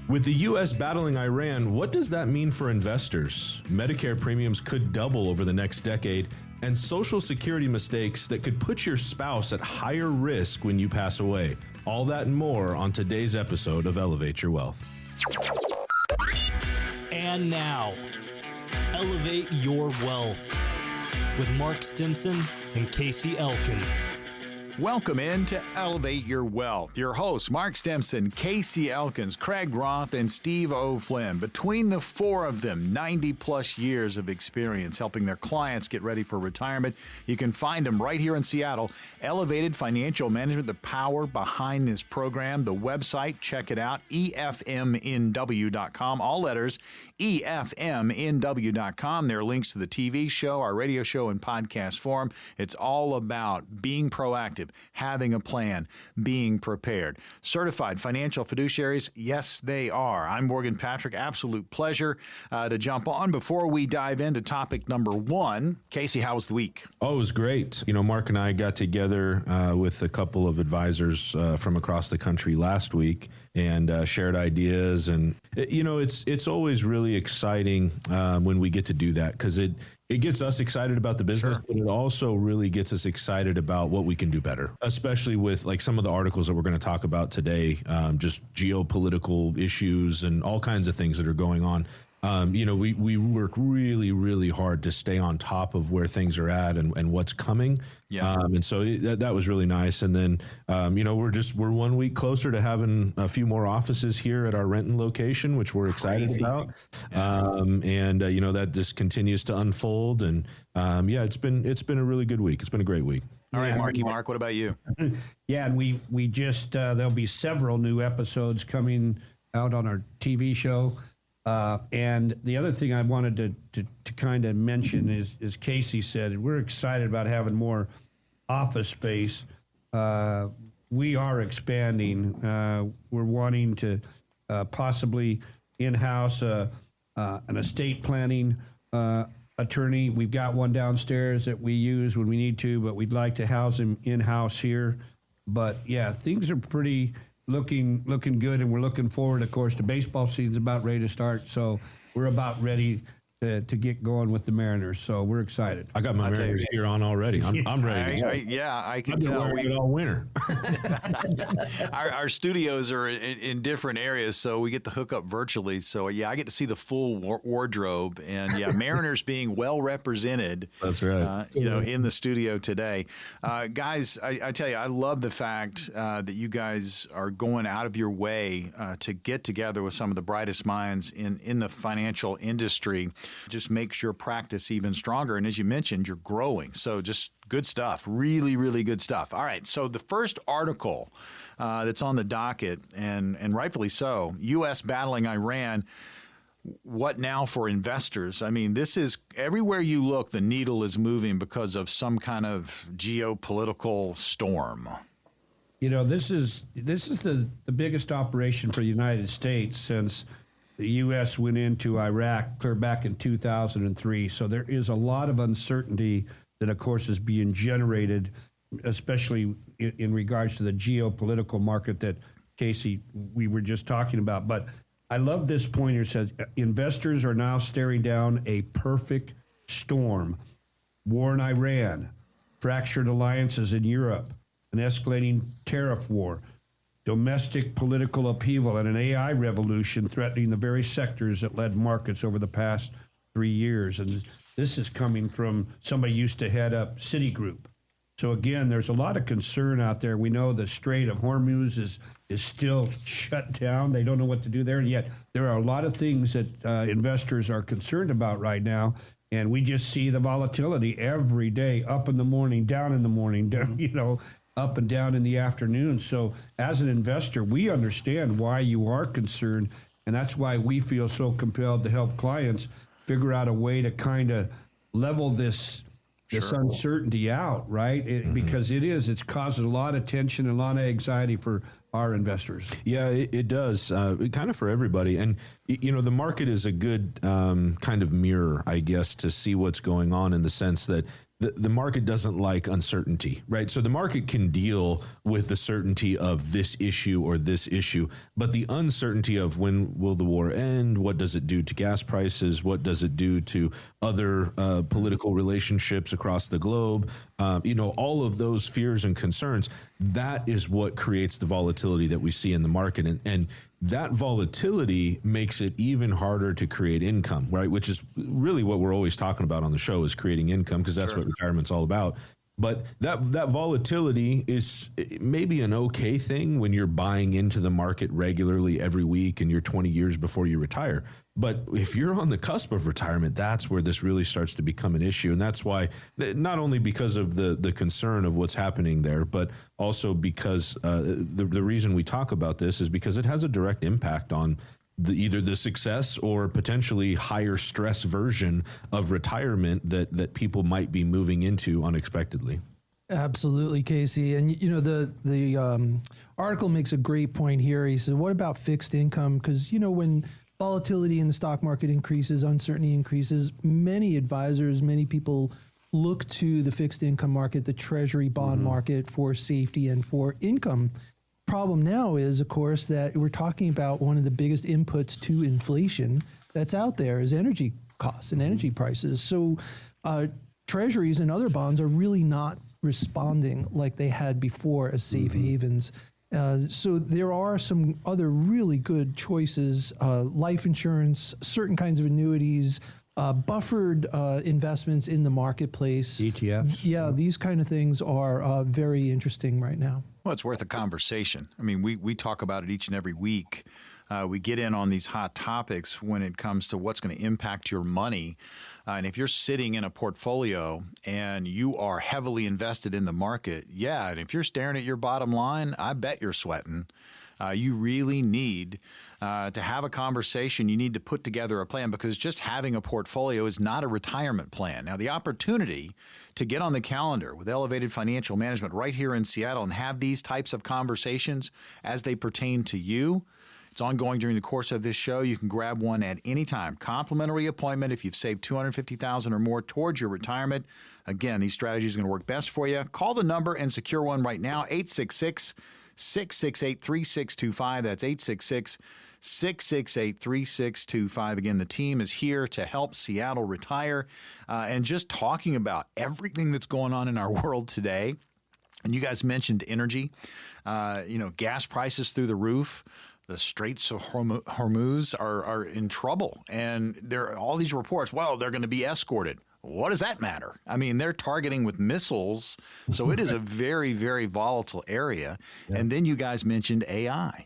With the U.S. battling Iran, what does that mean for investors? Medicare premiums could double over the next decade, and Social Security mistakes that could put your spouse at higher risk when you pass away. All that and more on today's episode of Elevate Your Wealth. And now, Elevate Your Wealth with Mark Stimpson and Casey Elkins. Welcome in to Elevate Your Wealth. Your hosts, Mark Stimpson, Casey Elkins, Craig Roth, and Steve O'Flynn. Between the four of them, 90-plus years of experience helping their clients get ready for retirement. You can find them right here in Seattle. Elevated Financial Management, the power behind this program. The website, check it out, efmnw.com. All letters, efmnw.com. There are links to the TV show, our radio show in podcast form. It's all about being proactive, having a plan, being prepared. Certified financial fiduciaries, yes, they are. I'm Morgan Patrick. Absolute pleasure to jump on. Before we dive into topic number one, Casey, how was the week? Oh, it was great. You know, Mark and I got together with a couple of advisors from across the country last week and shared ideas. And, it's always really exciting when we get to do that because it gets us excited about the business, but it also really gets us excited about what we can do better, especially with like some of the articles that we're going to talk about today, just geopolitical issues and all kinds of things that are going on. We work really, really hard to stay on top of where things are at and what's coming. Yeah. And so that was really nice. And then, we're 1 week closer to having a few more offices here at our Renton location, which we're excited about. Yeah. That just continues to unfold. And it's been a really good week. It's been a great week. All right, Mark, what about you? Yeah, and we just there'll be several new episodes coming out on our TV show. And the other thing I wanted to kind of mention is, as Casey said, we're excited about having more office space. We are expanding. We're wanting to possibly in-house an estate planning attorney. We've got one downstairs that we use when we need to, but we'd like to house him in-house here. But yeah, things are pretty looking good, and we're looking forward. Of course, the baseball season's about ready to start, so we're about ready to get going with the Mariners. So we're excited. I got my Mariners gear on already. I'm ready. I can I've been tell. wearing it all winter. Our studios are in different areas, so we get to hook up virtually. So I get to see the full wardrobe, and Mariners being well represented. That's right. In the studio today, guys. I tell you, I love the fact that you guys are going out of your way to get together with some of the brightest minds in the financial industry. Just makes your practice even stronger. And as you mentioned, you're growing. So just good stuff. Really, really good stuff. All right. So the first article that's on the docket, and rightfully so, U.S. battling Iran. What now for investors? I mean, this is everywhere you look, the needle is moving because of some kind of geopolitical storm. This is the biggest operation for the United States since the U.S. went into Iraq clear back in 2003. So there is a lot of uncertainty that, of course, is being generated, especially in regards to the geopolitical market that, Casey, we were just talking about. But I love this point here. It says investors are now staring down a perfect storm. War in Iran, fractured alliances in Europe, an escalating tariff war, domestic political upheaval, and an AI revolution threatening the very sectors that led markets over the past 3 years. And this is coming from somebody who used to head up Citigroup. So again, there's a lot of concern out there. We know the Strait of Hormuz is still shut down. They don't know what to do there. And yet there are a lot of things that investors are concerned about right now. And we just see the volatility every day, up in the morning, down in the morning, down, up and down in the afternoon. So as an investor, we understand why you are concerned, and that's why we feel so compelled to help clients figure out a way to kind of level this uncertainty out, right? Because it's causing a lot of tension and a lot of anxiety for our investors. Yeah, it does, kind of for everybody. And, the market is a good kind of mirror, I guess, to see what's going on in the sense that the market doesn't like uncertainty, right? So the market can deal with the certainty of this issue or this issue, but the uncertainty of when will the war end? What does it do to gas prices? What does it do to other political relationships across the globe? All of those fears and concerns, that is what creates the volatility that we see in the market. And that volatility makes it even harder to create income, right? Which is really what we're always talking about on the show, is creating income, because that's what retirement's all about. But that volatility is maybe an okay thing when you're buying into the market regularly every week and you're 20 years before you retire. But if you're on the cusp of retirement, that's where this really starts to become an issue. And that's why, not only because of the concern of what's happening there, but also because the reason we talk about this is because it has a direct impact on either the success or potentially higher stress version of retirement that people might be moving into unexpectedly. Absolutely, Casey. And the article makes a great point here. He said, what about fixed income? Because when volatility in the stock market increases, uncertainty increases, many advisors, many people look to the fixed income market, the treasury bond market, for safety and for income. Problem now is, of course, that we're talking about one of the biggest inputs to inflation that's out there is energy costs and energy prices. So treasuries and other bonds are really not responding like they had before as safe havens. So there are some other really good choices, life insurance, certain kinds of annuities, buffered investments in the marketplace. ETFs. Yeah, these kind of things are very interesting right now. Well, it's worth a conversation. I mean, we talk about it each and every week. We get in on these hot topics when it comes to what's going to impact your money. And if you're sitting in a portfolio and you are heavily invested in the market, and if you're staring at your bottom line, I bet you're sweating. You really need to have a conversation. You need to put together a plan, because just having a portfolio is not a retirement plan. Now, the opportunity to get on the calendar with Elevated Financial Management right here in Seattle and have these types of conversations as they pertain to you, it's ongoing during the course of this show. You can grab one at any time. Complimentary appointment if you've saved $250,000 or more towards your retirement. Again, these strategies are going to work best for you. Call the number and secure one right now, 866-668-3625. That's 866-668-3625. Again, the team is here to help Seattle retire. And just talking about everything that's going on in our world today. And you guys mentioned energy, gas prices through the roof. The Straits of Hormuz are in trouble. And there are all these reports, they're going to be escorted. What does that matter? I mean, they're targeting with missiles. So it is a very, very volatile area. Yeah. And then you guys mentioned AI.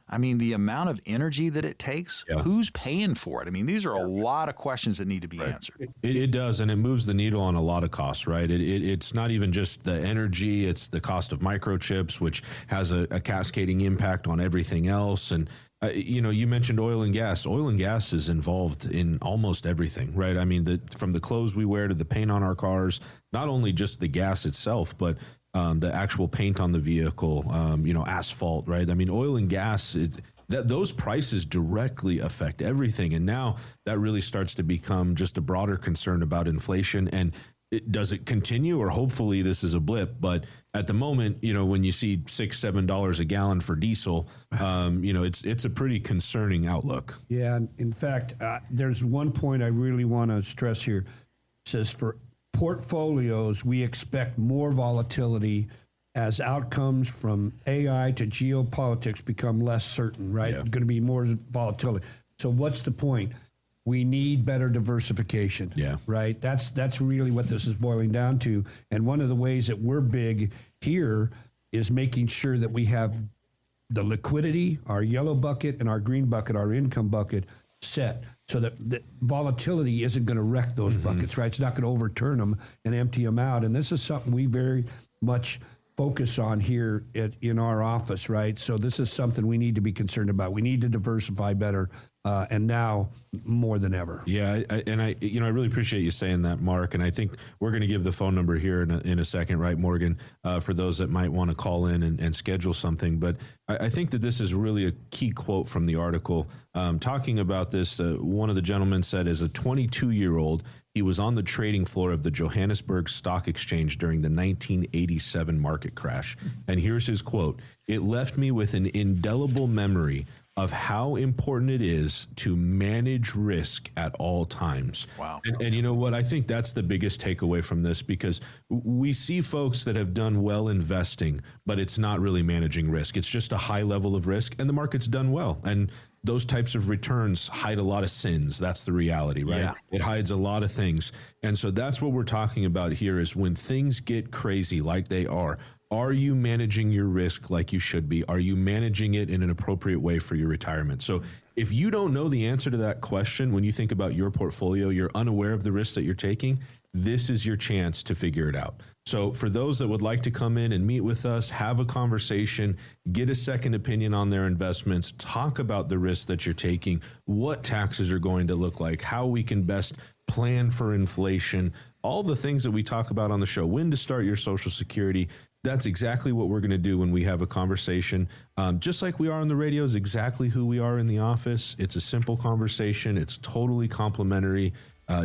I mean, the amount of energy that it takes, who's paying for it? I mean, these are a lot of questions that need to be answered. It does, and it moves the needle on a lot of costs, right? It's not even just the energy, it's the cost of microchips, which has a cascading impact on everything else. And, you mentioned oil and gas. Oil and gas is involved in almost everything, right? I mean, from the clothes we wear to the paint on our cars, not only just the gas itself, but the actual paint on the vehicle, asphalt, right? I mean, oil and gas, those prices directly affect everything. And now that really starts to become just a broader concern about inflation. And does it continue, or hopefully this is a blip? But at the moment, when you see $6-7 a gallon for diesel, it's a pretty concerning outlook. Yeah. In fact, there's one point I really want to stress here. It says for portfolios, we expect more volatility as outcomes from AI to geopolitics become less certain, right? Yeah. Going to be more volatility. So what's the point? We need better diversification, right? That's really what this is boiling down to. And one of the ways that we're big here is making sure that we have the liquidity, our yellow bucket and our green bucket, our income bucket set, so that the volatility isn't going to wreck those buckets, right? It's not going to overturn them and empty them out. And this is something we very much focus on here in our office, right? So this is something we need to be concerned about. We need to diversify better, and now more than ever. Yeah, I really appreciate you saying that, Mark. And I think we're going to give the phone number here in a second, right, Morgan, for those that might want to call in and schedule something. But I think that this is really a key quote from the article. Talking about this, one of the gentlemen said, as a 22-year-old, He was on the trading floor of the Johannesburg Stock Exchange during the 1987 market crash. And here's his quote: "It left me with an indelible memory of how important it is to manage risk at all times." Wow. And you know what? I think that's the biggest takeaway from this, because we see folks that have done well investing, but it's not really managing risk. It's just a high level of risk, and the market's done well. And those types of returns hide a lot of sins. That's the reality, right? Yeah. It hides a lot of things. And so that's what we're talking about here, is when things get crazy like they are you managing your risk like you should be? Are you managing it in an appropriate way for your retirement? So if you don't know the answer to that question, when you think about your portfolio, you're unaware of the risks that you're taking, this is your chance to figure it out. So for those that would like to come in and meet with us, have a conversation, get a second opinion on their investments, talk about the risks that you're taking, what taxes are going to look like, how we can best plan for inflation, all the things that we talk about on the show, when to start your Social Security. That's exactly what we're going to do when we have a conversation. Just like we are on the radio is exactly who we are in the office. It's a simple conversation. It's totally complimentary.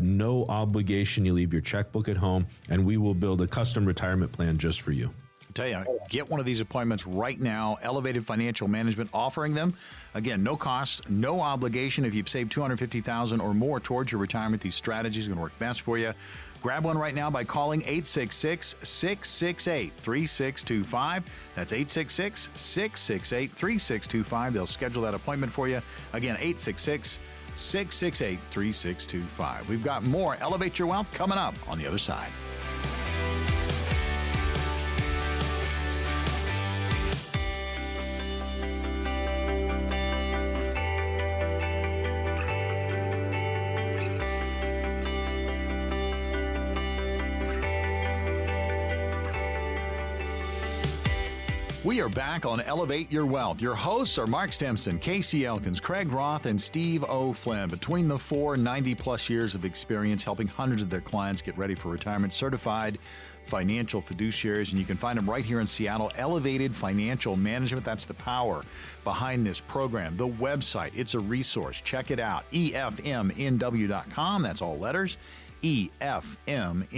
No obligation. You leave your checkbook at home, and we will build a custom retirement plan just for you. I tell you, get one of these appointments right now. Elevated Financial Management offering them. Again, no cost, no obligation. If you've saved $250,000 or more towards your retirement, these strategies are going to work best for you. Grab one right now by calling 866-668-3625. That's 866-668-3625. They'll schedule that appointment for you. Again, 866-668-3625. We've got more Elevate Your Wealth coming up on the other side. We are back on Elevate Your Wealth. Your hosts are Mark Stimpson, Casey Elkins, Craig Roth, and Steve O'Flynn. Between the 90-plus years of experience helping hundreds of their clients get ready for retirement, certified financial fiduciaries, and you can find them right here in Seattle. Elevated Financial Management, that's the power behind this program. The website, it's a resource. Check it out, efmnw.com. That's all letters. EFMNW.com.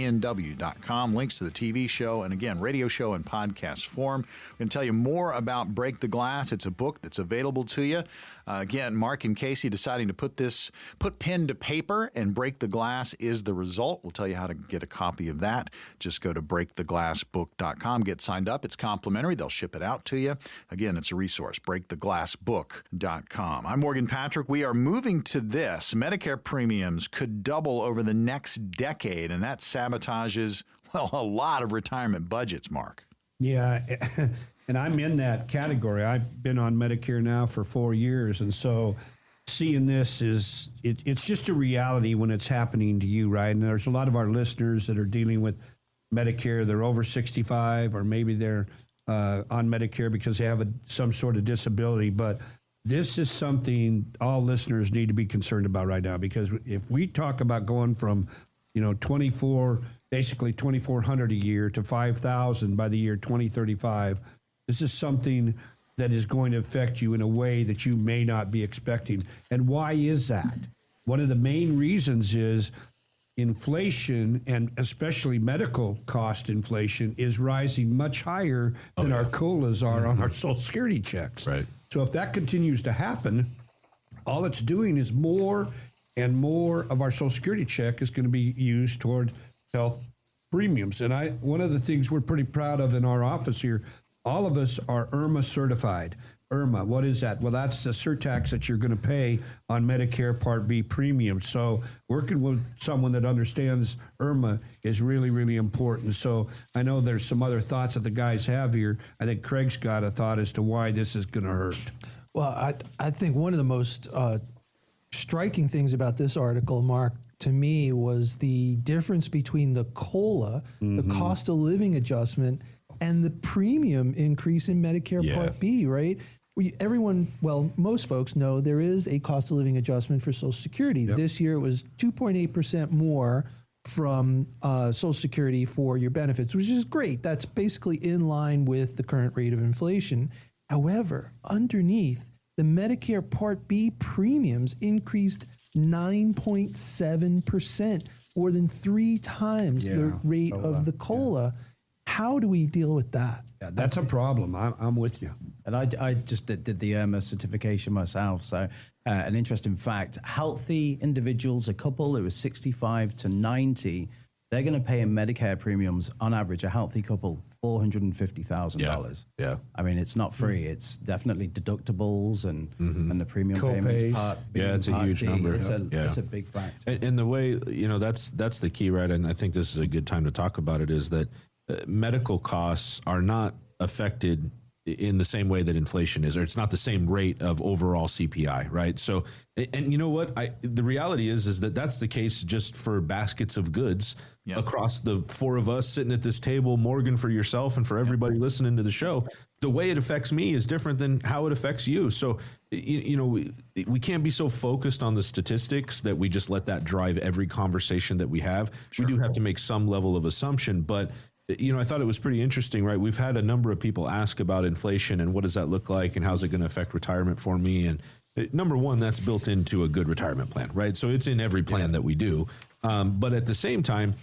Links to the TV show and, again, radio show and podcast form. We're going to tell you more about Break the Glass. It's a book that's available to you. Again, Mark and Casey deciding to put pen to paper, and Break the Glass is the result. We'll tell you how to get a copy of that. Just go to breaktheglassbook.com. Get signed up. It's complimentary. They'll ship it out to you. Again, it's a resource, breaktheglassbook.com. I'm Morgan Patrick. We are moving to this. Medicare premiums could double over the next decade, and that sabotages, well, a lot of retirement budgets, Mark. Yeah, and I'm in that category. I've been on Medicare now for 4 years, and so seeing this it's just a reality when it's happening to you, right? And there's a lot of our listeners that are dealing with Medicare. They're over 65, or maybe they're on Medicare because they have some sort of disability. But this is something all listeners need to be concerned about right now, because if we talk about going from, basically $2,400 a year to $5,000 by the year 2035, this is something that is going to affect you in a way that you may not be expecting. And why is that? One of the main reasons is inflation, and especially medical cost inflation, is rising much higher than our COLAs are on our Social Security checks. Right. So if that continues to happen, all it's doing is more and more of our Social Security check is going to be used toward health premiums. And one of the things we're pretty proud of in our office here, all of us are IRMAA certified. IRMAA, what is that? Well, that's the surtax that you're going to pay on Medicare Part B premiums. So working with someone that understands IRMAA is really, really important. So I know there's some other thoughts that the guys have here. I think Craig's got a thought as to why this is going to hurt. Well, I think one of the most striking things about this article, Mark, to me, was the difference between the COLA, the cost of living adjustment, and the premium increase in Medicare Part B, right? Most folks know there is a cost of living adjustment for Social Security. Yep. This year it was 2.8% more from Social Security for your benefits, which is great. That's basically in line with the current rate of inflation. However, underneath, the Medicare Part B premiums increased 9.7%. more than 3 times the rate of the COLA. How do we deal with that? Yeah, that's a problem. I'm with you. And I just did the IRMAA certification myself. So an interesting fact, healthy individuals, a couple who are 65 to 90, they're going to pay in Medicare premiums, on average, a healthy couple, $450,000. Yeah. I mean, it's not free. It's definitely deductibles and the premium Co-pays. payments. Part B and It's a Part huge D. number. It's a big factor. And the way, that's the key, right? And I think this is a good time to talk about it, is that medical costs are not affected in the same way that inflation is, or it's not the same rate of overall CPI, right? So, and you know what? The reality is that that's the case just for baskets of goods across the 4 of us sitting at this table, Morgan for yourself and for everybody listening to the show. The way it affects me is different than how it affects you. So, we can't be so focused on the statistics that we just let that drive every conversation that we have. Sure. We do have to make some level of assumption, but I thought it was pretty interesting, right? We've had a number of people ask about inflation and what does that look like and how's it going to affect retirement for me? And number one, that's built into a good retirement plan, right? So it's in every plan that we do. But at the same time,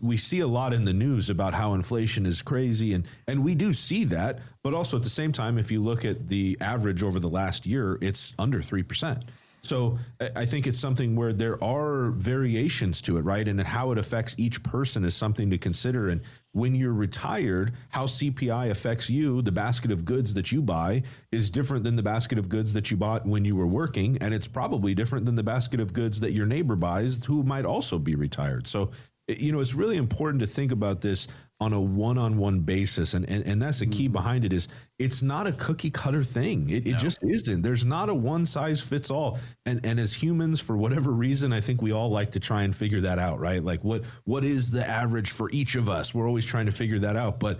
we see a lot in the news about how inflation is crazy, and we do see that. But also at the same time, if you look at the average over the last year, it's under 3%. So I think it's something where there are variations to it, right? And how it affects each person is something to consider. And when you're retired, how CPI affects you, the basket of goods that you buy, is different than the basket of goods that you bought when you were working. And it's probably different than the basket of goods that your neighbor buys who might also be retired. So, it's really important to think about this on a one-on-one basis. And that's the key behind it, is it's not a cookie cutter thing. It just isn't. There's not a one size fits all. And as humans, for whatever reason, I think we all like to try and figure that out, right? Like what is the average for each of us? We're always trying to figure that out. But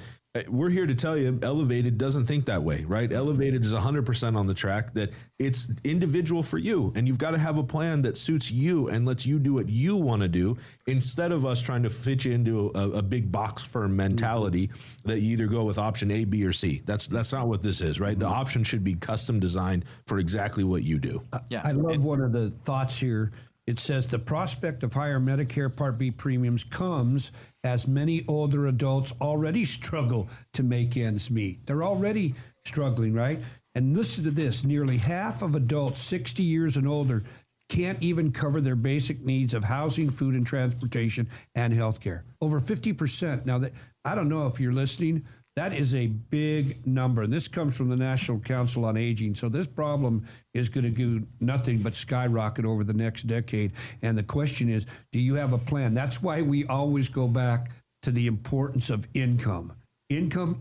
we're here to tell you, Elevated doesn't think that way, right? Elevated is 100% on the track that it's individual for you, and you've got to have a plan that suits you and lets you do what you want to do, instead of us trying to fit you into a big box firm mentality that you either go with option A, B, or C. That's not what this is, right? The option should be custom designed for exactly what you do. I love one of the thoughts here. It says the prospect of higher Medicare Part B premiums comes as many older adults already struggle to make ends meet. They're already struggling, right? And listen to this, nearly half of adults 60 years and older can't even cover their basic needs of housing, food, and transportation and healthcare. Over 50%. Now, I don't know if you're listening, that is a big number. And this comes from the National Council on Aging. So this problem is going to do nothing but skyrocket over the next decade. And the question is, do you have a plan? That's why we always go back to the importance of income. Income.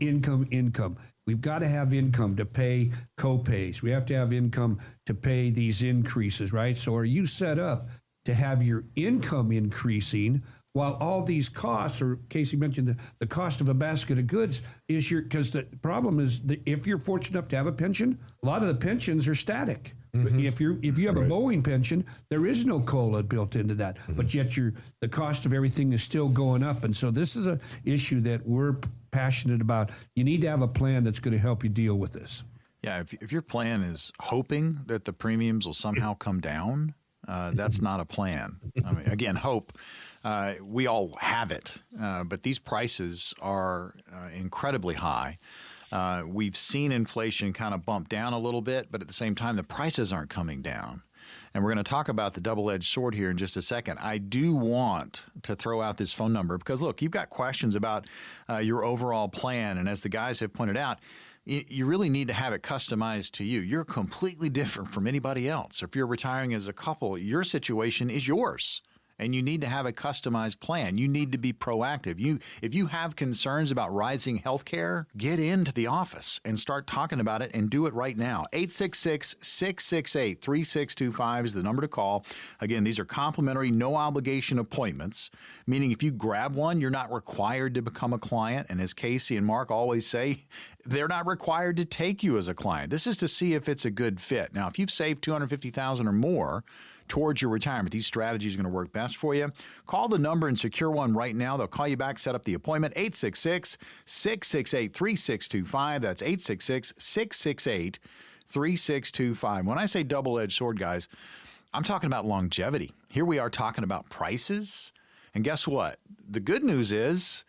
We've got to have income to pay co-pays. We have to have income to pay these increases, right? So are you set up to have your income increasing while all these costs, or Casey mentioned the cost of a basket of goods, is because the problem is that if you're fortunate enough to have a pension, a lot of the pensions are static. If you have a Boeing pension, there is no COLA built into that, but yet the cost of everything is still going up. And so this is an issue that we're passionate about. You need to have a plan that's going to help you deal with this. Yeah, if your plan is hoping that the premiums will somehow come down, that's not a plan. I mean, again, hope. We all have it, but these prices are incredibly high. We've seen inflation kind of bump down a little bit, but at the same time, the prices aren't coming down. And we're going to talk about the double-edged sword here in just a second. I do want to throw out this phone number because, look, you've got questions about your overall plan. And as the guys have pointed out, you really need to have it customized to you. You're completely different from anybody else. If you're retiring as a couple, your situation is yours. And you need to have a customized plan. You need to be proactive. If you have concerns about rising health care, get into the office and start talking about it and do it right now. 866-668-3625 is the number to call. Again, these are complimentary, no obligation appointments, meaning if you grab one, you're not required to become a client. And as Casey and Mark always say, they're not required to take you as a client. This is to see if it's a good fit. Now, if you've saved $250,000 or more towards your retirement, these strategies are going to work best for you. Call the number and secure one right now. They'll call you back, set up the appointment, 866-668-3625. That's 866-668-3625. When I say double-edged sword, guys, I'm talking about longevity. Here we are talking about prices. And guess what? The good news is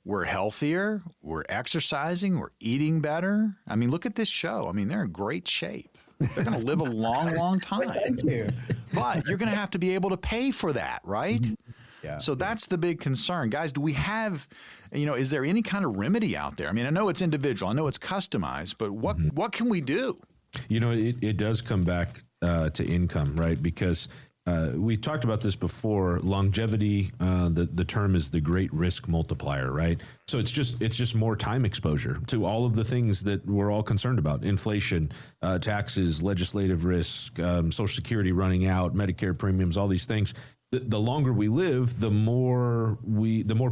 we're healthier, we're exercising, we're eating better. I mean, look at this show. I mean, they're in great shape. They're going to live a long, long time. Thank you. But you're going to have to be able to pay for that, right? Yeah. So that's the big concern. Guys, do we have, is there any kind of remedy out there? I mean, I know it's individual, I know it's customized, but what can we do? It does come back to income, right? Because we talked about this before. Longevity, the term is the great risk multiplier, right? So it's just more time exposure to all of the things that we're all concerned about: inflation, taxes, legislative risk, Social Security running out, Medicare premiums, all these things. The longer we live, the more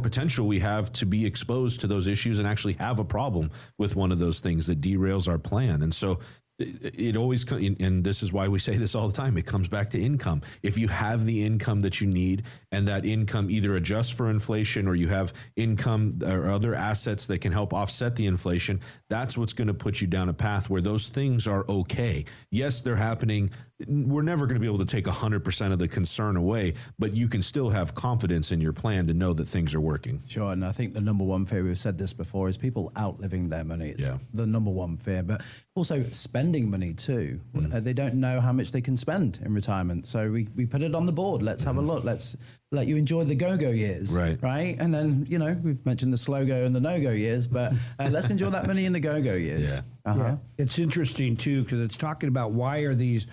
potential we have to be exposed to those issues and actually have a problem with one of those things that derails our plan. And so it always, and this is why we say this all the time, it comes back to income. If you have the income that you need, and that income either adjusts for inflation, or you have income or other assets that can help offset the inflation, that's what's going to put you down a path where those things are okay. Yes, they're happening. We're never going to be able to take 100% of the concern away, but you can still have confidence in your plan to know that things are working. Sure, and I think the number one fear, we've said this before, is people outliving their money. It's the number one fear, but also spending money too. They don't know how much they can spend in retirement. So we put it on the board. Let's have a look. Let's let you enjoy the go-go years, right? And then, we've mentioned the slow-go and the no-go years, but let's enjoy that money in the go-go years. Yeah. It's interesting too, because it's talking about why are these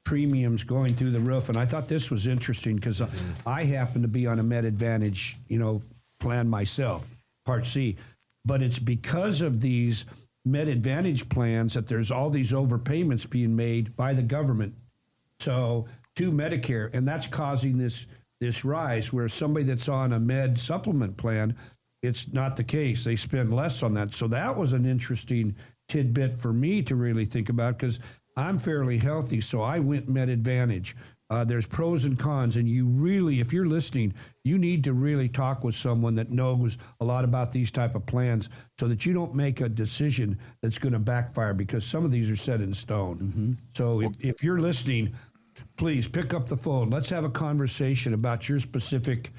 premiums going through the roof. And I thought this was interesting because I happen to be on a Med Advantage, plan myself, Part C. But it's because of these Med Advantage plans that there's all these overpayments being made by the government. So to Medicare, and that's causing this rise where somebody that's on a med supplement plan, it's not the case. They spend less on that. So that was an interesting tidbit for me to really think about, because I'm fairly healthy, so I went Med Advantage. There's pros and cons, and you really, if you're listening, you need to really talk with someone that knows a lot about these type of plans so that you don't make a decision that's going to backfire, because some of these are set in stone. So if you're listening, please pick up the phone. Let's have a conversation about your specific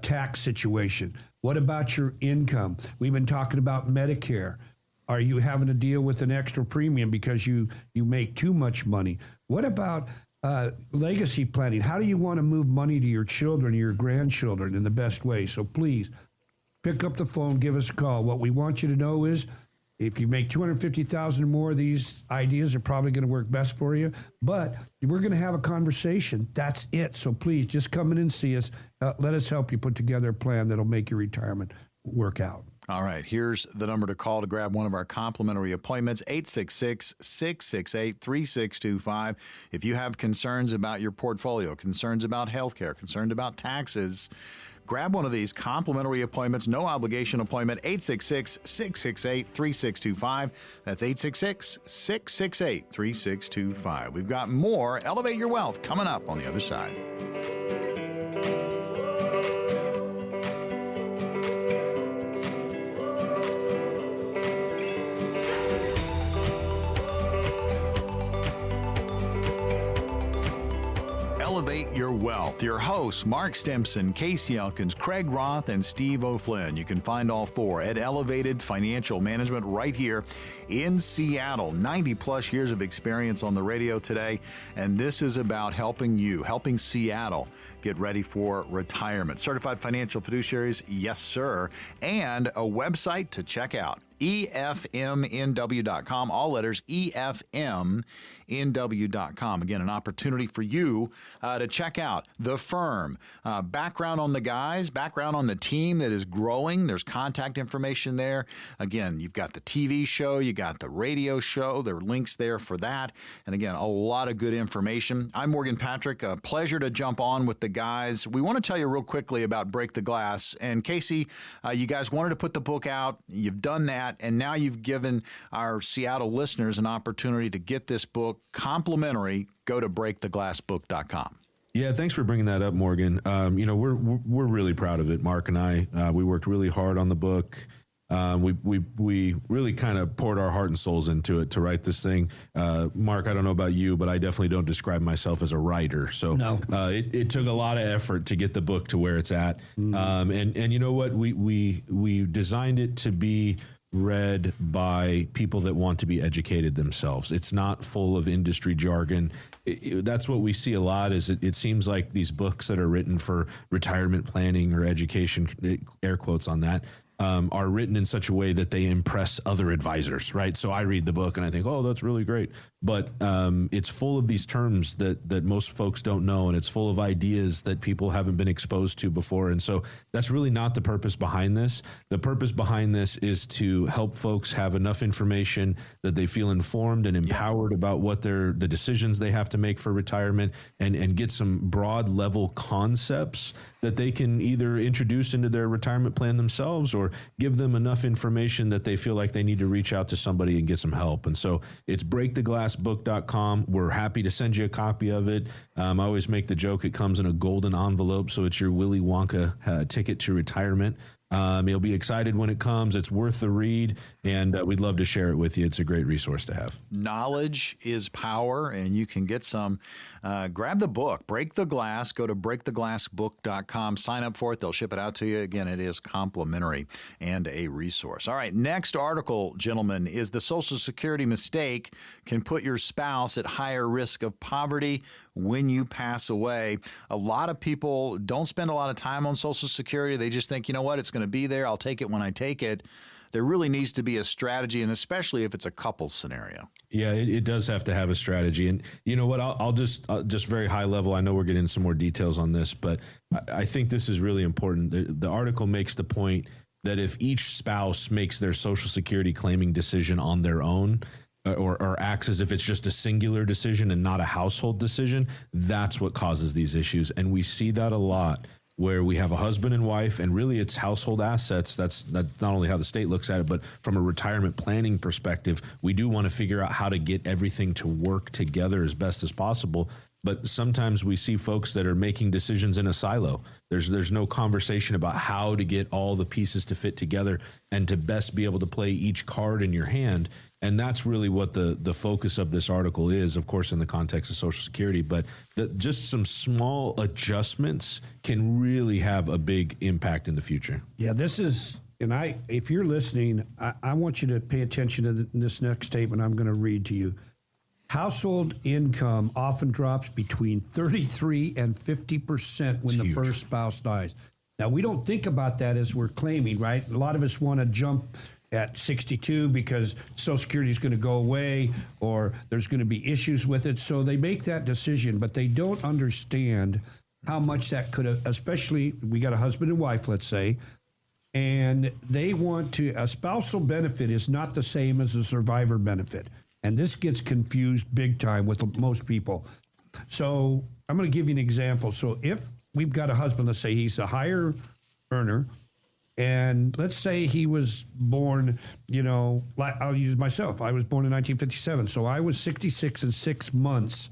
tax situation. What about your income? We've been talking about Medicare. Are you having to deal with an extra premium because you make too much money? What about legacy planning? How do you want to move money to your children or your grandchildren in the best way? So please pick up the phone, give us a call. What we want you to know is if you make $250,000 or more, these ideas are probably going to work best for you. But we're going to have a conversation. That's it. So please just come in and see us. Let us help you put together a plan that'll make your retirement work out. All right, here's the number to call to grab one of our complimentary appointments, 866-668-3625. If you have concerns about your portfolio, concerns about healthcare, concerns about taxes, grab one of these complimentary appointments, no obligation appointment, 866-668-3625. That's 866-668-3625. We've got more Elevate Your Wealth coming up on the other side. Elevate Your Wealth. Your hosts, Mark Stimpson, Casey Elkins, Craig Roth, and Steve O'Flynn. You can find all four at Elevated Financial Management right here in Seattle. 90-plus years of experience on the radio today, and this is about helping you, helping Seattle get ready for retirement. Certified financial fiduciaries, yes, sir, and a website to check out. EFMNW.com, all letters, EFMNW.com. Again, an opportunity for you to check out the firm. Background on the guys, background on the team that is growing. There's contact information there. Again, you've got the TV show, you got the radio show. There are links there for that. And again, a lot of good information. I'm Morgan Patrick. A pleasure to jump on with the guys. We want to tell you real quickly about Break the Glass. And Casey, you guys wanted to put the book out. You've done that. And now you've given our Seattle listeners an opportunity to get this book complimentary. Go to breaktheglassbook.com. Yeah, thanks for bringing that up, Morgan. We're really proud of it. Mark and I, we worked really hard on the book. We really kind of poured our heart and souls into it to write this thing. Mark, I don't know about you, but I definitely don't describe myself as a writer. So No. It took a lot of effort to get the book to where it's at. And you know what? We designed it to be read by people that want to be educated themselves. It's not full of industry jargon. That's what we see a lot. Is it seems like these books that are written for retirement planning or education, air quotes on that, are written in such a way that they impress other advisors, right? So I read the book and I think, oh, that's really great. But it's full of these terms that most folks don't know, and it's full of ideas that people haven't been exposed to before. And so that's really not the purpose behind this. The purpose behind this is to help folks have enough information that they feel informed and empowered about what the decisions they have to make for retirement, and get some broad level concepts that they can either introduce into their retirement plan themselves, or give them enough information that they feel like they need to reach out to somebody and get some help. And so it's breaktheglassbook.com. We're happy to send you a copy of it. I always make the joke, it comes in a golden envelope, so it's your Willy Wonka ticket to retirement. You'll be excited when it comes. It's worth the read, and we'd love to share it with you. It's a great resource to have. Knowledge is power, and you can get some. Grab the book, Break the Glass. Go to breaktheglassbook.com. Sign up for it. They'll ship it out to you. Again, it is complimentary and a resource. All right, next article, gentlemen, is the Social Security mistake can put your spouse at higher risk of poverty when you pass away. A lot of people don't spend a lot of time on Social Security. They just think, you know what, it's going to be there. I'll take it when I take it. There really needs to be a strategy, and especially if it's a couples scenario. Yeah, it does have to have a strategy. And you know what, I'll just very high level. I know we're getting into some more details on this, but I think this is really important. The article makes the point that if each spouse makes their Social Security claiming decision on their own, or acts as if it's just a singular decision and not a household decision, that's what causes these issues. And we see that a lot, where we have a husband and wife, and really it's household assets. That's not only how the state looks at it, but from a retirement planning perspective, we do want to figure out how to get everything to work together as best as possible. But sometimes we see folks that are making decisions in a silo. There's no conversation about how to get all the pieces to fit together and to best be able to play each card in your hand. And that's really what the focus of this article is, of course, in the context of Social Security. But just some small adjustments can really have a big impact in the future. Yeah, this is, and if you're listening, I want you to pay attention to this next statement I'm going to read to you. Household income often drops between 33 and 50% when the first spouse dies. Now, we don't think about that as we're claiming, right? A lot of us want to jump at 62 because Social Security is going to go away or there's going to be issues with it. So they make that decision, but they don't understand how much that could have, especially we got a husband and wife, let's say, and they want to, a spousal benefit is not the same as a survivor benefit. And this gets confused big time with most people. So I'm going to give you an example. So if we've got a husband, let's say he's a higher earner, and let's say he was born, I'll use myself. I was born in 1957. So I was 66 and 6 months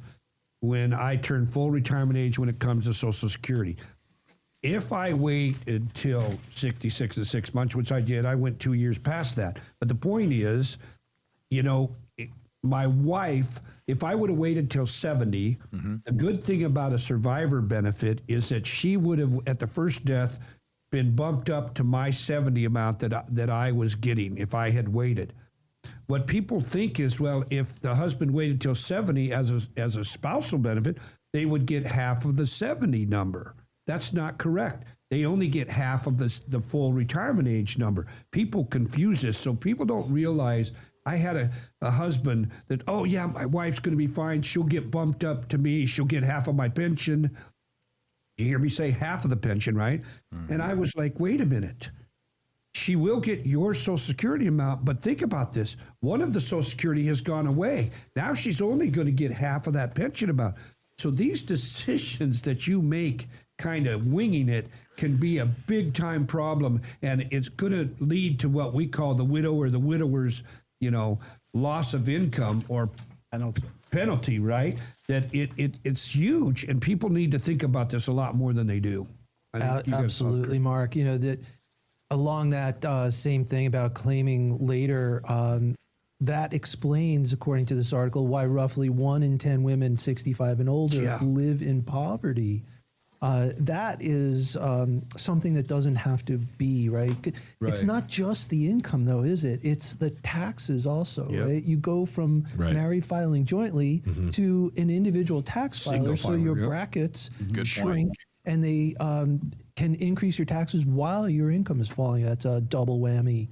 when I turned full retirement age when it comes to Social Security. If I wait until 66 and 6 months, which I did, I went 2 years past that. But the point is, my wife, if I would have waited till 70, the good thing about a survivor benefit is that she would have, at the first death, been bumped up to my 70 amount that I was getting if I had waited. What people think is, well, if the husband waited till 70 as a spousal benefit, they would get half of the 70 number. That's not correct. They only get half of the full retirement age number. People confuse this, so people don't realize. I had a husband that, oh, yeah, my wife's going to be fine. She'll get bumped up to me. She'll get half of my pension. You hear me say half of the pension, right? Mm-hmm. And I was like, wait a minute. She will get your Social Security amount, but think about this. One of the Social Security has gone away. Now she's only going to get half of that pension amount. So these decisions that you make kind of winging it can be a big time problem, and it's going to lead to what we call the widow or the widower's loss of income or penalty, right? That it's huge, and people need to think about this a lot more than they do. Absolutely, Mark. That along that same thing about claiming later, that explains, according to this article, why roughly 1 in 10 women 65 and older live in poverty. That is something that doesn't have to be, right? It's not just the income, though, is it? It's the taxes also, right? You go from married filing jointly to an individual tax filer, so your brackets shrink, and they can increase your taxes while your income is falling. That's a double whammy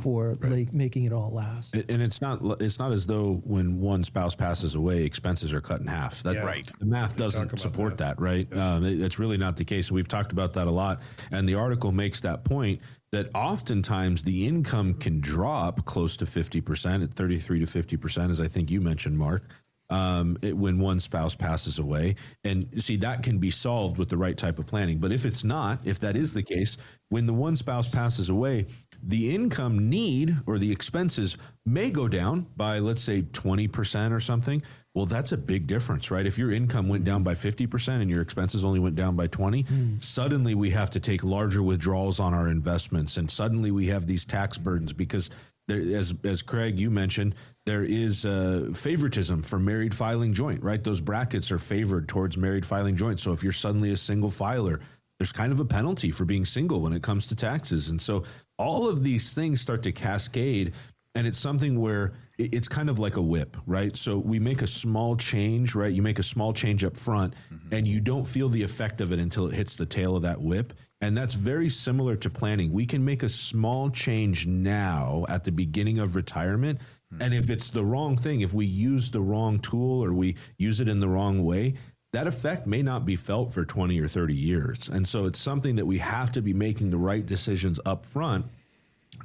for making it all last. And it's not as though when one spouse passes away, expenses are cut in half. The math doesn't support that, right? It's really not the case. We've talked about that a lot. And the article makes that point that oftentimes the income can drop close to 50%, at 33 to 50%, as I think you mentioned, Mark. When one spouse passes away. And see, that can be solved with the right type of planning. But if it's not, if that is the case, when the one spouse passes away, the income need or the expenses may go down by, let's say, 20% or something. Well, that's a big difference, right? If your income went down by 50% and your expenses only went down by 20, suddenly we have to take larger withdrawals on our investments. And suddenly we have these tax burdens because there, as Craig, you mentioned, there is favoritism for married filing joint, right? Those brackets are favored towards married filing joint. So if you're suddenly a single filer, there's kind of a penalty for being single when it comes to taxes. And so all of these things start to cascade, and it's something where it's kind of like a whip, right? So we make a small change, right? You make a small change up front, and you don't feel the effect of it until it hits the tail of that whip. And that's very similar to planning. We can make a small change now at the beginning of retirement. And if it's the wrong thing, if we use the wrong tool or we use it in the wrong way, that effect may not be felt for 20 or 30 years. And so it's something that we have to be making the right decisions up front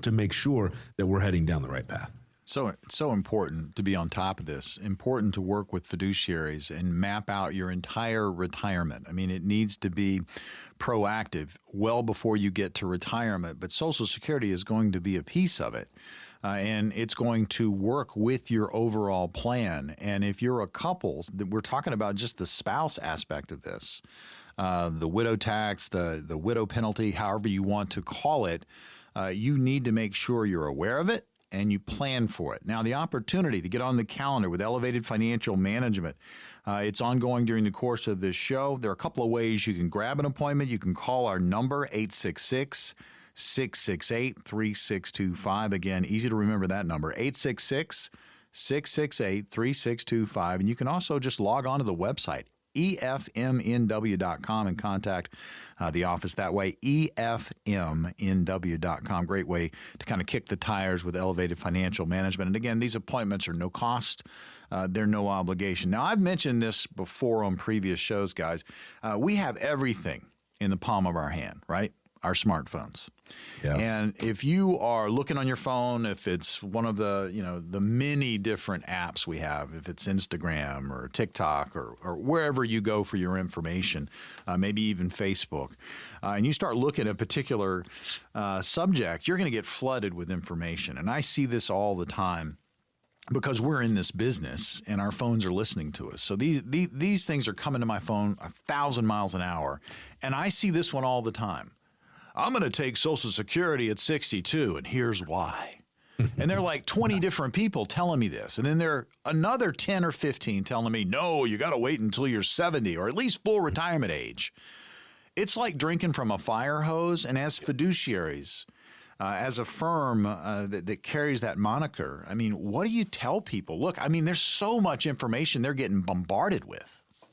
to make sure that we're heading down the right path. So it's so important to be on top of this, important to work with fiduciaries and map out your entire retirement. I mean, it needs to be proactive well before you get to retirement, but Social Security is going to be a piece of it. And it's going to work with your overall plan. And if you're a couple, we're talking about just the spouse aspect of this, the widow tax, the widow penalty, however you want to call it, you need to make sure you're aware of it and you plan for it. Now, the opportunity to get on the calendar with Elevated Financial Management, it's ongoing during the course of this show. There are a couple of ways you can grab an appointment. You can call our number, 866-668-3625. Again, easy to remember that number, 866-668-3625. And you can also just log on to the website, efmnw.com, and contact the office that way, efmnw.com. Great way to kind of kick the tires with Elevated Financial Management. And again, these appointments are no cost. They're no obligation. Now, I've mentioned this before on previous shows, guys. We have everything in the palm of our hand, right? Our smartphones. Yeah. And if you are looking on your phone, if it's one of the, the many different apps we have, if it's Instagram or TikTok or wherever you go for your information, maybe even Facebook, and you start looking at a particular subject, you're going to get flooded with information. And I see this all the time, because we're in this business and our phones are listening to us. So these things are coming to my phone 1,000 miles an hour. And I see this one all the time. I'm going to take Social Security at 62, and here's why. And there are like 20 different people telling me this. And then there are another 10 or 15 telling me, no, you got to wait until you're 70 or at least full retirement age. It's like drinking from a fire hose. And as fiduciaries, as a firm that carries that moniker, I mean, what do you tell people? Look, I mean, there's so much information they're getting bombarded with.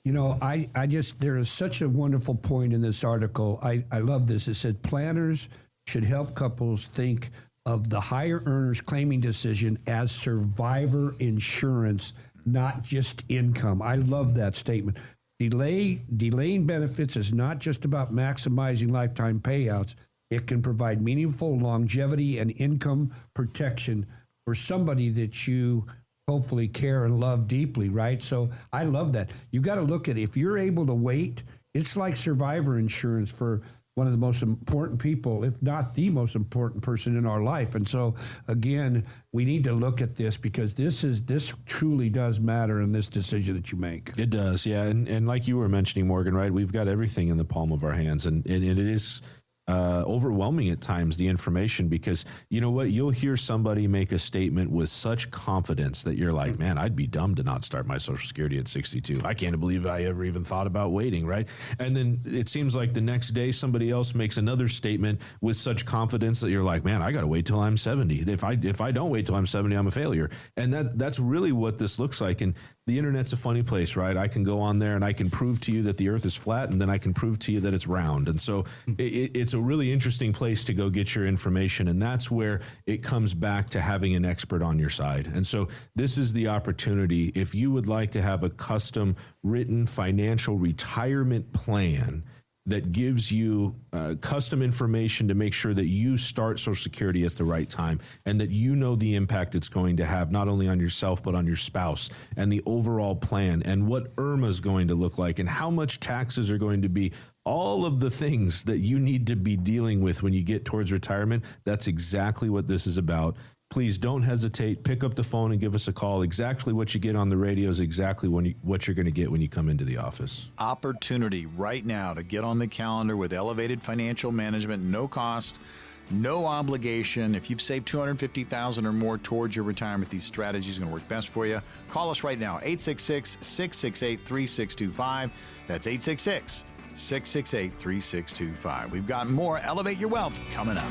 There is such a wonderful point in this article. I love this. It said planners should help couples think of the higher earners claiming decision as survivor insurance, not just income. I love that statement. Delaying benefits is not just about maximizing lifetime payouts. It can provide meaningful longevity and income protection for somebody that you hopefully care and love deeply, right? So I love that. You got to look at, if you're able to wait, it's like survivor insurance for one of the most important people, if not the most important person in our life. And so again, we need to look at this, because this truly does matter in this decision that you make. It does, yeah. And like you were mentioning, Morgan, right? We've got everything in the palm of our hands, and it is overwhelming at times, the information, because you know what, you'll hear somebody make a statement with such confidence that you're like, man, I'd be dumb to not start my Social Security at 62. I can't believe I ever even thought about waiting, right? And then it seems like the next day somebody else makes another statement with such confidence that you're like, man, I got to wait till I'm 70. If I don't wait till I'm 70, I'm a failure. And that's really what this looks like. And the internet's a funny place, right? I can go on there and I can prove to you that the earth is flat, and then I can prove to you that it's round. And so it's a really interesting place to go get your information. And that's where it comes back to having an expert on your side. And so this is the opportunity. If you would like to have a custom written financial retirement plan that gives you custom information to make sure that you start Social Security at the right time, and that you know the impact it's going to have not only on yourself but on your spouse, and the overall plan, and what IRMAA is going to look like, and how much taxes are going to be, all of the things that you need to be dealing with when you get towards retirement. That's exactly what this is about. Please don't hesitate. Pick up the phone and give us a call. Exactly what you get on the radio is exactly what you're going to get when you come into the office. Opportunity right now to get on the calendar with Elevated Financial Management. No cost, no obligation. If you've saved $250,000 or more towards your retirement, these strategies are going to work best for you. Call us right now, 866-668-3625. That's 866-668-3625. We've got more Elevate Your Wealth coming up.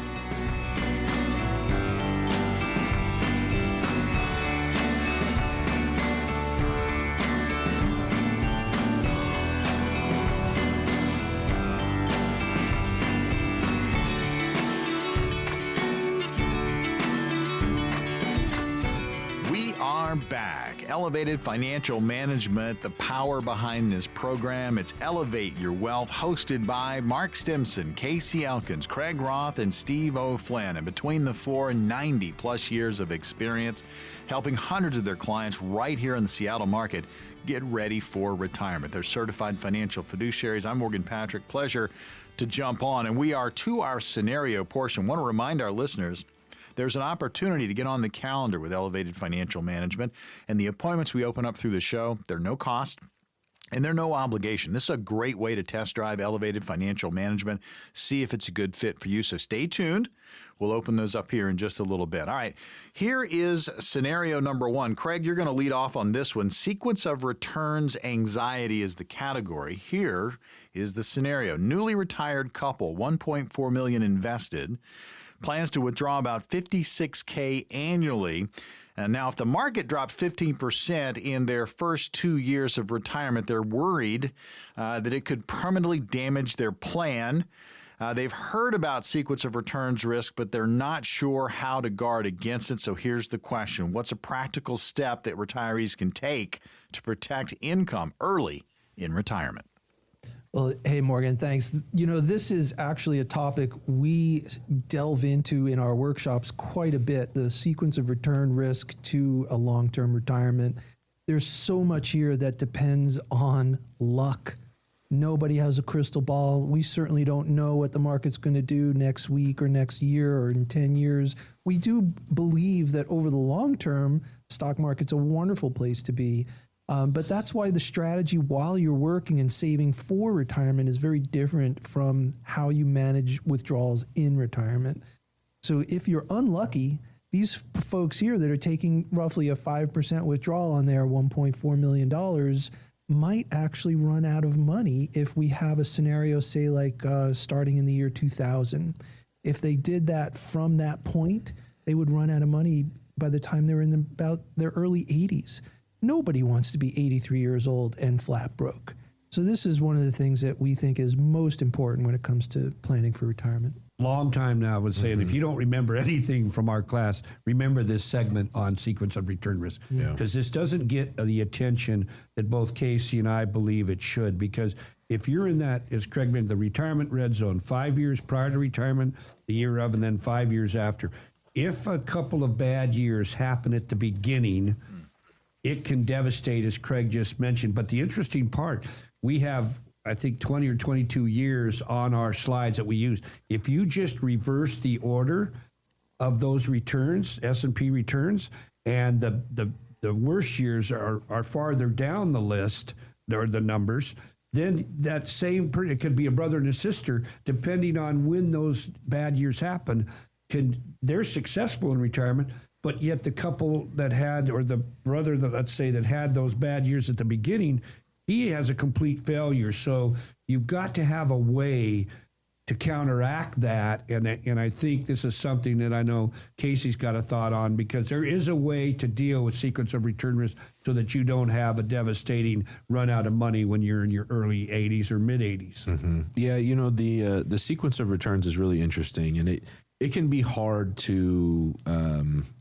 Back. Elevated Financial Management, the power behind this program. It's Elevate Your Wealth, hosted by Mark Stimpson, Casey Elkins, Craig Roth, and Steve O'Flynn. And between the four, 90-plus years of experience helping hundreds of their clients right here in the Seattle market get ready for retirement. They're certified financial fiduciaries. I'm Morgan Patrick. Pleasure to jump on. And we are to our scenario portion. Want to remind our listeners, there's an opportunity to get on the calendar with Elevated Financial Management, and the appointments we open up through the show, they're no cost and they're no obligation. This is a great way to test drive Elevated Financial Management, see if it's a good fit for you. So stay tuned. We'll open those up here in just a little bit. All right, here is scenario number one. Craig, you're going to lead off on this one. Sequence of returns anxiety is the category. Here is the scenario. Newly retired couple, $1.4 million invested. Plans to withdraw about $56K annually. And now, if the market drops 15% in their first 2 years of retirement, they're worried that it could permanently damage their plan. They've heard about sequence of returns risk, but they're not sure how to guard against it. So here's the question. What's a practical step that retirees can take to protect income early in retirement? Well, hey, Morgan, thanks. You know, this is actually a topic we delve into in our workshops quite a bit, the sequence of return risk to a long-term retirement. There's so much here that depends on luck. Nobody has a crystal ball. We certainly don't know what the market's going to do next week or next year or in 10 years. We do believe that over the long term, stock market's a wonderful place to be. But that's why the strategy while you're working and saving for retirement is very different from how you manage withdrawals in retirement. So if you're unlucky, these folks here that are taking roughly a 5% withdrawal on their $1.4 million might actually run out of money if we have a scenario, say like starting in the year 2000. If they did that from that point, they would run out of money by the time they're in about their early 80s. Nobody wants to be 83 years old and flat broke. So this is one of the things that we think is most important when it comes to planning for retirement. Long time now, I would say, and if you don't remember anything from our class, remember this segment on sequence of return risk. Because this doesn't get the attention that both Casey and I believe it should. Because if you're in that, as Craig mentioned, the retirement red zone, 5 years prior to retirement, the year of, and then 5 years after, if a couple of bad years happen at the beginning, it can devastate, as Craig just mentioned. But the interesting part, we have, I think, 20 or 22 years on our slides that we use. If you just reverse the order of those returns, S&P returns, and the worst years are farther down the list, or the numbers, then that same it could be a brother and a sister, depending on when those bad years happen. They're successful in retirement, but yet the couple that had, or the brother that, let's say, that had those bad years at the beginning, he has a complete failure. So you've got to have a way to counteract that, and I think this is something that I know Casey's got a thought on, because there is a way to deal with sequence of return risk so that you don't have a devastating run out of money when you're in your early 80s or mid 80s. Mm-hmm. Yeah, the sequence of returns is really interesting, and it can be hard to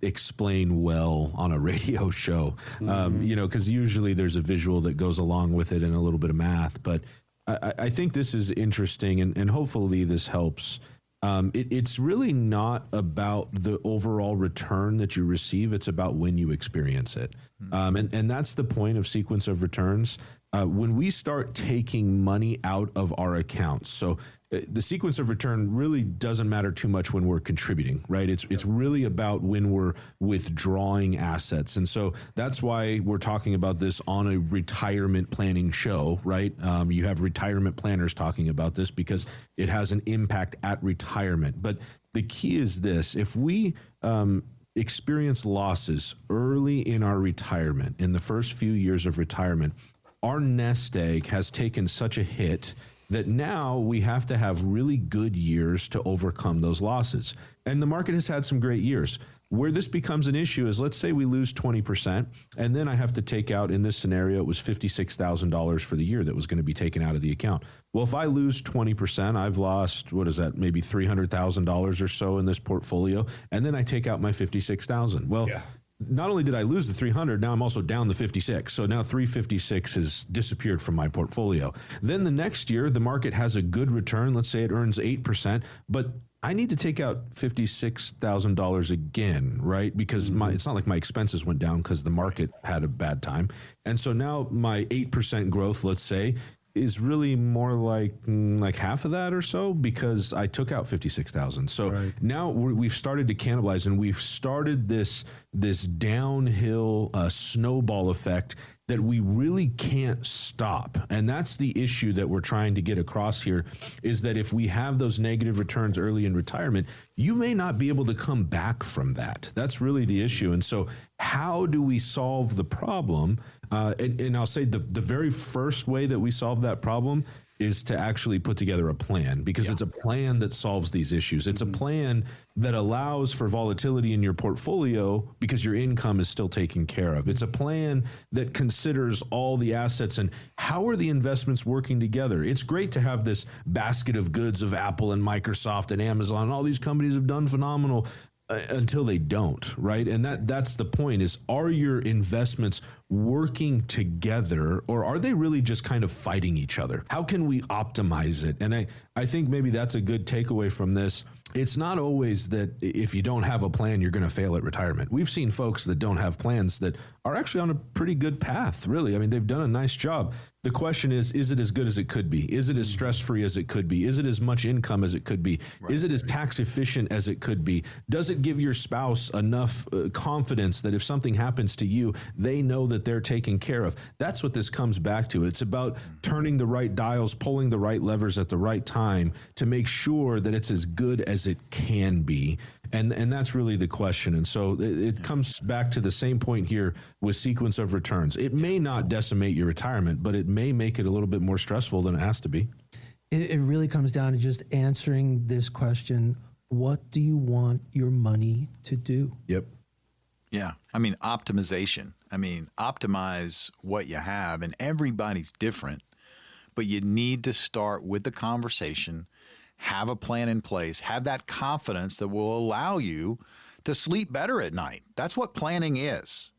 explain well on a radio show, because usually there's a visual that goes along with it and a little bit of math, but I think this is interesting, and hopefully this helps. It's really not about the overall return that you receive. It's about when you experience it. And that's the point of sequence of returns. When we start taking money out of our accounts, so the sequence of return really doesn't matter too much when we're contributing, right? It's really about when we're withdrawing assets. And so that's why we're talking about this on a retirement planning show, right? You have retirement planners talking about this because it has an impact at retirement. But the key is this: if we experience losses early in our retirement, in the first few years of retirement, our nest egg has taken such a hit that now we have to have really good years to overcome those losses. And the market has had some great years. Where this becomes an issue is, let's say we lose 20%, and then I have to take out, in this scenario, it was $56,000 for the year that was going to be taken out of the account. Well, if I lose 20%, I've lost, what is that, maybe $300,000 or so in this portfolio, and then I take out my $56,000. Well, not only did I lose the 300, now I'm also down the 56. So now 356 has disappeared from my portfolio. Then the next year, the market has a good return. Let's say it earns 8%, but I need to take out $56,000 again, right? Because it's not like my expenses went down because the market had a bad time. And so now my 8% growth, let's say, is really more like half of that or so, because I took out 56,000. So now we've started to cannibalize, and we've started this downhill snowball effect that we really can't stop. And that's the issue that we're trying to get across here, is that if we have those negative returns early in retirement, you may not be able to come back from that. That's really the issue. And so how do we solve the problem? And I'll say the very first way that we solve that problem is to actually put together a plan, because it's a plan that solves these issues. It's a plan that allows for volatility in your portfolio because your income is still taken care of. It's a plan that considers all the assets and how are the investments working together. It's great to have this basket of goods of Apple and Microsoft and Amazon. All these companies have done phenomenal until they don't, right? And that's the point, is, are your investments working together, or are they really just kind of fighting each other? How can we optimize it? And I think maybe that's a good takeaway from this. It's not always that if you don't have a plan, you're going to fail at retirement. We've seen folks that don't have plans that are actually on a pretty good path, really. I mean, they've done a nice job. The question is it as good as it could be? Is it as stress-free as it could be? Is it as much income as it could be? Is it as tax efficient as it could be? Does it give your spouse enough confidence that if something happens to you, they know that they're taken care of? That's what this comes back to. It's about turning the right dials, pulling the right levers at the right time to make sure that it's as good as it can be. And that's really the question. And so it comes back to the same point here with sequence of returns. It may not decimate your retirement, but it may make it a little bit more stressful than it has to be. It really comes down to just answering this question: what do you want your money to do? Yep. Yeah. I mean, optimization. I mean, optimize what you have, and everybody's different, but you need to start with the conversation, have a plan in place, have that confidence that will allow you to sleep better at night. That's what planning is.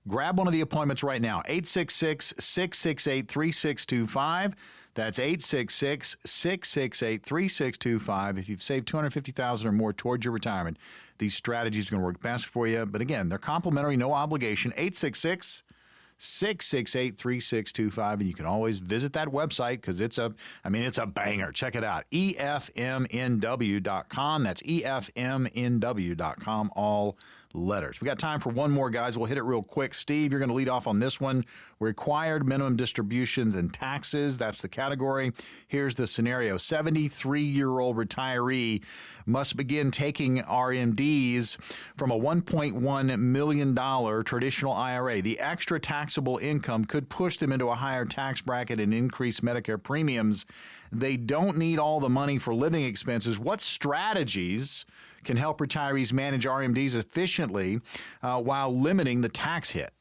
Grab one of the appointments right now, 866-668-3625. That's 866-668-3625. If you've saved $250,000 or more towards your retirement, these strategies are going to work best for you. But again, they're complimentary, no obligation. 866-668-3625. And you can always visit that website because it's a banger. Check it out. EFMNW.com. That's EFMNW.com. All letters. We got time for one more, guys. We'll hit it real quick. Steve, you're going to lead off on this one. Required minimum distributions and taxes. That's the category. Here's the scenario. 73-year-old retiree must begin taking RMDs from a $1.1 million traditional IRA. The extra taxable income could push them into a higher tax bracket and increase Medicare premiums. They don't need all the money for living expenses. What strategies can help retirees manage RMDs efficiently while limiting the tax hit?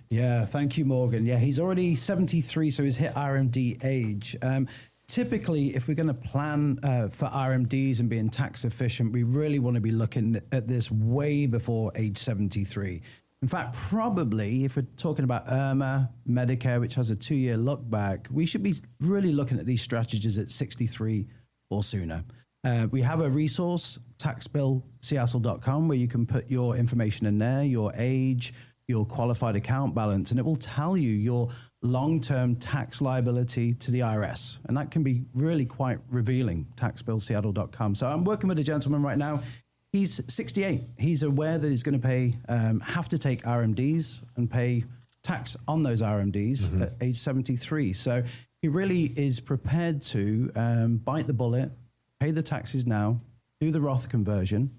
Yeah, thank you, Morgan. Yeah, he's already 73, so he's hit RMD age. Typically, if we're going to plan for RMDs and being tax efficient, we really want to be looking at this way before age 73. In fact, probably if we're talking about IRMAA, Medicare, which has a 2-year look back, we should be really looking at these strategies at 63 or sooner. We have a resource, taxbillseattle.com, where you can put your information in there, your age, your qualified account balance, and it will tell you your long-term tax liability to the IRS. And that can be really quite revealing, taxbillseattle.com. So I'm working with a gentleman right now. He's 68. He's aware that he's going to pay, have to take RMDs and pay tax on those RMDs at age 73. So he really is prepared to bite the bullet, pay the taxes now, do the Roth conversion,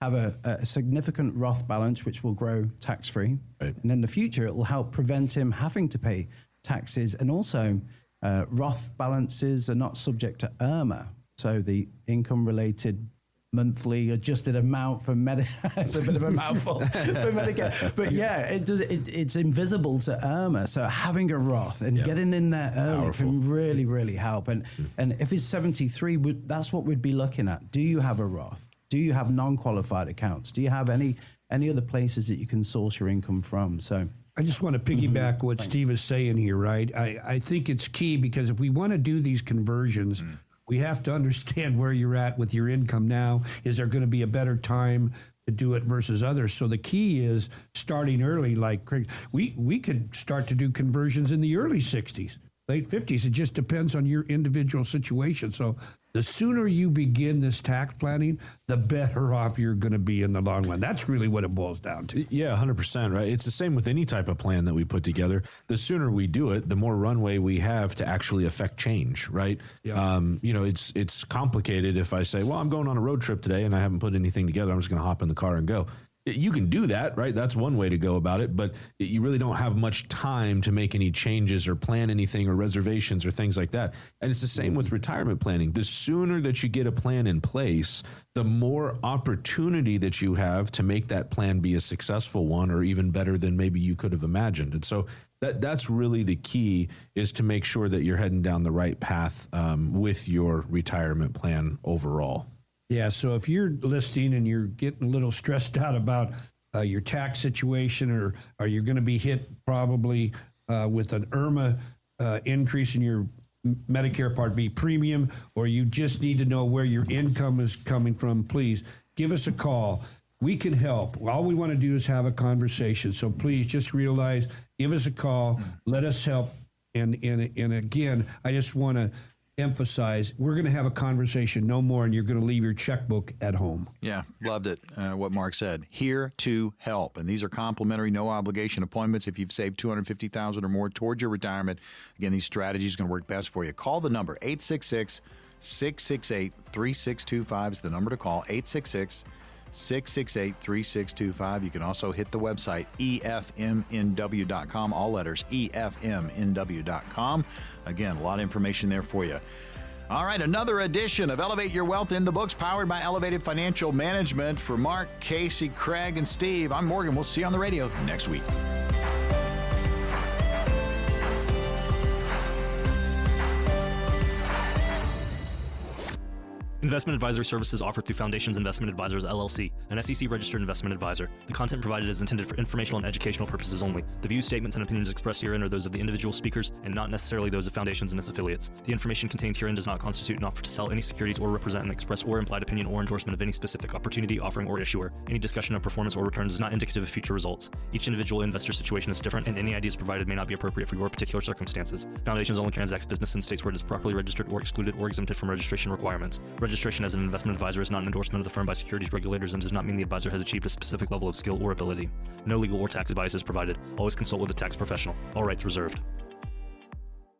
have a significant Roth balance, which will grow tax-free. Right. And in the future, it will help prevent him having to pay taxes. And also, Roth balances are not subject to IRMAA. So the income-related monthly adjusted amount for Medicare. It's a bit of a mouthful for Medicare. But yeah, it's invisible to IRMAA. So having a Roth and getting in there early can really, really help. And if it's 73, that's what we'd be looking at. Do you have a Roth? Do you have non-qualified accounts? Do you have any other places that you can source your income from? So I just want to piggyback what Steve is saying here, right? I think it's key because if we want to do these conversions, we have to understand where you're at with your income now. Is there going to be a better time to do it versus others? So the key is starting early. Like Craig, we could start to do conversions in the early 60s, late 50s. It just depends on your individual situation. So the sooner you begin this tax planning, the better off you're going to be in the long run. That's really what it boils down to. Yeah, 100%, right? It's the same with any type of plan that we put together. The sooner we do it, the more runway we have to actually affect change, right? Yeah. It's complicated if I say, well, I'm going on a road trip today and I haven't put anything together. I'm just going to hop in the car and go. You can do that, right? That's one way to go about it, but you really don't have much time to make any changes or plan anything or reservations or things like that. And it's the same with retirement planning. The sooner that you get a plan in place, the more opportunity that you have to make that plan be a successful one or even better than maybe you could have imagined. And so that's really the key, is to make sure that you're heading down the right path with your retirement plan overall. Yeah, so if you're listening and you're getting a little stressed out about your tax situation, or are you going to be hit probably with an IRMAA increase in your Medicare Part B premium, or you just need to know where your income is coming from, please give us a call. We can help. All we want to do is have a conversation. So please just realize, give us a call, let us help. And again, I just want to emphasize, we're going to have a conversation, no more, and you're going to leave your checkbook at home. Yeah, loved it, what Mark said. Here to help. And these are complimentary, no obligation appointments. If you've saved $250,000 or more towards your retirement, again, these strategies are going to work best for you. Call the number, 866-668-3625 is the number to call, 866-668-3625. You can also hit the website, efmnw.com, all letters, efmnw.com. Again, a lot of information there for you. All right, another edition of Elevate Your Wealth in the books, powered by Elevated Financial Management. For Mark, Casey, Craig, and Steve, I'm Morgan. We'll see you on the radio next week. Investment advisory services offered through Foundations Investment Advisors, LLC, an SEC-registered investment advisor. The content provided is intended for informational and educational purposes only. The views, statements, and opinions expressed herein are those of the individual speakers and not necessarily those of Foundations and its affiliates. The information contained herein does not constitute an offer to sell any securities or represent an express or implied opinion or endorsement of any specific opportunity, offering, or issuer. Any discussion of performance or returns is not indicative of future results. Each individual investor situation is different, and any ideas provided may not be appropriate for your particular circumstances. Foundations only transacts business in states where it is properly registered or excluded or exempted from registration requirements. Registration as an investment advisor is not an endorsement of the firm by securities regulators and does not mean the advisor has achieved a specific level of skill or ability. No legal or tax advice is provided. Always consult with a tax professional. All rights reserved.